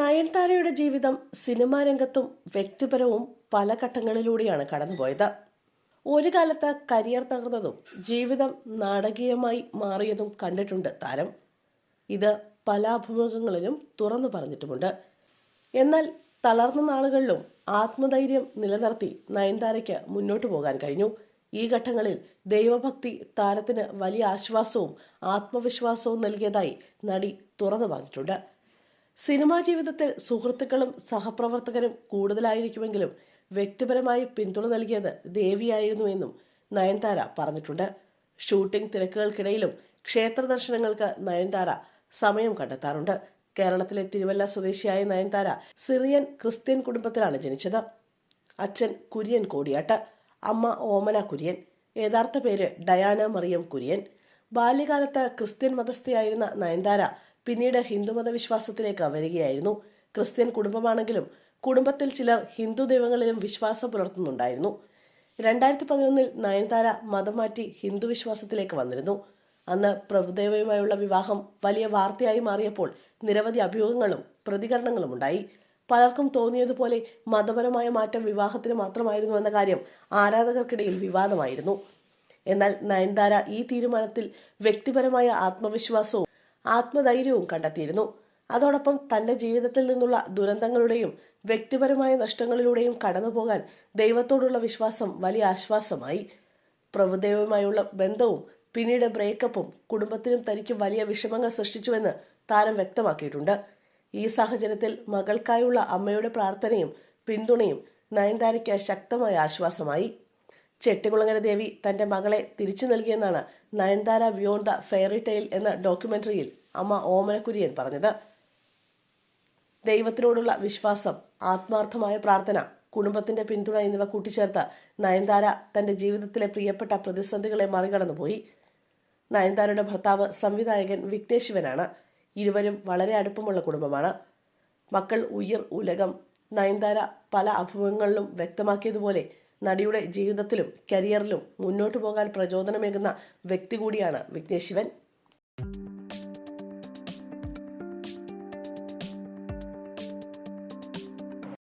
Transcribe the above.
നയൻതാരയുടെ ജീവിതം സിനിമാ രംഗത്തും വ്യക്തിപരവും പല ഘട്ടങ്ങളിലൂടെയാണ് കടന്നുപോയത്. ഒരു കാലത്ത് കരിയർ തകർന്നതും ജീവിതം നാടകീയമായി മാറിയതും കണ്ടിട്ടുണ്ട് താരം. ഇത് പല അഭിമുഖങ്ങളിലും തുറന്നു പറഞ്ഞിട്ടുമുണ്ട്. എന്നാൽ തളർന്ന നാളുകളിലും ആത്മധൈര്യം നിലനിർത്തി നയൻതാരയ്ക്ക് മുന്നോട്ടു പോകാൻ കഴിഞ്ഞു. ഈ ഘട്ടങ്ങളിൽ ദൈവഭക്തി താരത്തിന് വലിയ ആശ്വാസവും ആത്മവിശ്വാസവും നൽകിയതായി നടി തുറന്നു പറഞ്ഞിട്ടുണ്ട്. സിനിമാ ജീവിതത്തിൽ സുഹൃത്തുക്കളും സഹപ്രവർത്തകരും കൂടുതലായിരിക്കുമെങ്കിലും വ്യക്തിപരമായി പിന്തുണ നൽകിയത് ദേവിയായിരുന്നു എന്നും നയൻതാര പറഞ്ഞിട്ടുണ്ട്. ഷൂട്ടിംഗ് തിരക്കുകൾക്കിടയിലും ക്ഷേത്ര ദർശനങ്ങൾക്ക് നയൻതാര സമയം കണ്ടെത്താറുണ്ട്. കേരളത്തിലെ തിരുവല്ല സ്വദേശിയായ നയൻതാര സിറിയൻ ക്രിസ്ത്യൻ കുടുംബത്തിലാണ് ജനിച്ചത്. അച്ഛൻ കുര്യൻ കോടിയാട്ട്, അമ്മ ഓമന കുര്യൻ. യഥാർത്ഥ പേര് ഡയാന മറിയം കുര്യൻ. ബാല്യകാലത്ത് ക്രിസ്ത്യൻ മതസ്ഥയായിരുന്ന നയൻതാര പിന്നീട് ഹിന്ദുമത വിശ്വാസത്തിലേക്ക് വരികയായിരുന്നു. ക്രിസ്ത്യൻ കുടുംബമാണെങ്കിലും കുടുംബത്തിൽ ചിലർ ഹിന്ദു ദൈവങ്ങളിലും വിശ്വാസം പുലർത്തുന്നുണ്ടായിരുന്നു. 2011 നയൻതാര മതം മാറ്റി ഹിന്ദു വിശ്വാസത്തിലേക്ക് വന്നിരുന്നു. അന്ന് പ്രഭുദേവയുമായുള്ള വിവാഹം വലിയ വാർത്തയായി മാറിയപ്പോൾ നിരവധി അഭ്യൂഹങ്ങളും പ്രതികരണങ്ങളും ഉണ്ടായി. പലർക്കും തോന്നിയതുപോലെ മതപരമായ മാറ്റം വിവാഹത്തിന് മാത്രമായിരുന്നു എന്ന കാര്യം ആരാധകർക്കിടയിൽ വിവാദമായിരുന്നു. എന്നാൽ നയൻതാര ഈ തീരുമാനത്തിൽ വ്യക്തിപരമായ ആത്മവിശ്വാസവും ആത്മധൈര്യവും കണ്ടെത്തിയിരുന്നു. അതോടൊപ്പം തന്റെ ജീവിതത്തിൽ നിന്നുള്ള ദുരന്തങ്ങളുടെയും വ്യക്തിപരമായ നഷ്ടങ്ങളിലൂടെയും കടന്നുപോകാൻ ദൈവത്തോടുള്ള വിശ്വാസം വലിയ ആശ്വാസമായി. പ്രഭുദേവയുമായുള്ള ബന്ധവും പിന്നീട് ബ്രേക്കപ്പും കുടുംബത്തിനും തനിക്ക് വലിയ വിഷമങ്ങൾ സൃഷ്ടിച്ചുവെന്ന് താരം വ്യക്തമാക്കിയിട്ടുണ്ട്. ഈ സാഹചര്യത്തിൽ മകൾക്കായുള്ള അമ്മയുടെ പ്രാർത്ഥനയും പിന്തുണയും നയൻതാരയ്ക്ക് ശക്തമായ ആശ്വാസമായി. ചെട്ടികുളങ്ങര ദേവി തന്റെ മകളെ തിരിച്ചു നൽകിയെന്നാണ് Nayanthara beyond the fairy tale എന്ന ഡോക്യുമെന്ററിയിൽ അമ്മ ഓമന കുര്യൻ പറഞ്ഞത്. ദൈവത്തിനോടുള്ള വിശ്വാസം, ആത്മാർത്ഥമായ പ്രാർത്ഥന, കുടുംബത്തിന്റെ പിന്തുണ എന്നിവ കൂട്ടിച്ചേർത്ത് നയൻതാര തന്റെ ജീവിതത്തിലെ പ്രിയപ്പെട്ട പ്രതിസന്ധികളെ മറികടന്നുപോയി. നയൻതാരയുടെ ഭർത്താവ് സംവിധായകൻ വിഘ്നേഷ് ശിവനാണ്. ഇരുവരും വളരെ അടുപ്പമുള്ള കുടുംബമാണ്. മക്കൾ ഉയിർ ഉലകം. നയൻതാര പല അഭിമുഖങ്ങളിലും വ്യക്തമാക്കിയതുപോലെ നടിയുടെ ജീവിതത്തിലും കരിയറിലും മുന്നോട്ടു പോകാൻ പ്രചോദനമേകുന്ന വ്യക്തി കൂടിയാണ് വിഘ്നേഷ് ശിവൻ.